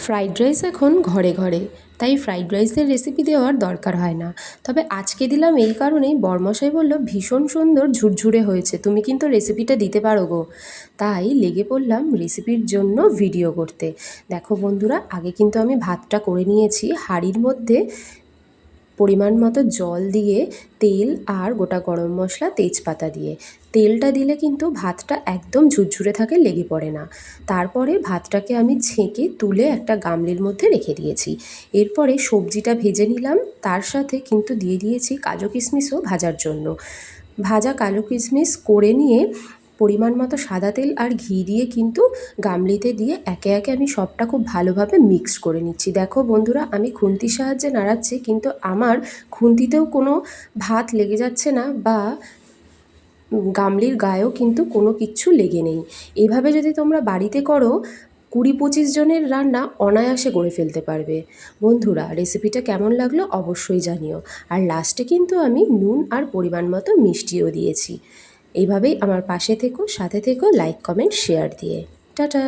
Fried rice এখন ঘরে ঘরে, তাই ফ্রাইড রাইসের রেসিপি দেওয়ার দরকার হয় না। তবে আজকে দিলাম এই কারণেই, বরমশাই বলল ভীষণ সুন্দর ঝুরঝুরে হয়েছে, তুমি কিন্তু রেসিপিটা দিতে পারো গো। তাই লেগে পড়লাম রেসিপির জন্য ভিডিও করতে। দেখো বন্ধুরা, আগে কিন্তু আমি ভাতটা করে নিয়েছি হাঁড়ির মধ্যে পরিমাণ মতো জল দিয়ে, তেল আর গোটা গরম মশলা তেজপাতা দিয়ে। তেলটা দিলে কিন্তু ভাতটা একদম ঝুরঝুরে থাকে, লেগে পড়ে না। তারপরে ভাতটাকে আমি ছেঁকে তুলে একটা গামলির মধ্যে রেখে দিয়েছি। এরপরে সবজিটা ভেজে নিলাম, তার সাথে কিন্তু দিয়ে দিয়েছি কাজু কিশমিশও ভাজার জন্য। ভাজা কাজু কিশমিশ করে নিয়ে পরিমাণ মতো সাদা তেল আর ঘি দিয়ে কিন্তু গামলিতে দিয়ে একে একে আমি সবটা খুব ভালোভাবে মিক্স করে নিচ্ছি। দেখো বন্ধুরা, আমি খুন্তির সাহায্যে নাড়াচ্ছি, কিন্তু আমার খুন্তিতেও কোনো ভাত লেগে যাচ্ছে না, বা গামলির গায়েও কিন্তু কোনো কিচ্ছু লেগে নেই। এভাবে যদি তোমরা বাড়িতে করো, 20-25 জনের রান্না অনায়াসে করে ফেলতে পারবে। বন্ধুরা, রেসিপিটা কেমন লাগলো অবশ্যই জানিও। আর লাস্টে কিন্তু আমি নুন আর পরিমাণ মতো মিষ্টিও দিয়েছি। এইভাবেই আমার পাশে থেকো, সাথে থেকো, লাইক কমেন্ট শেয়ার দিয়ে। টাটা।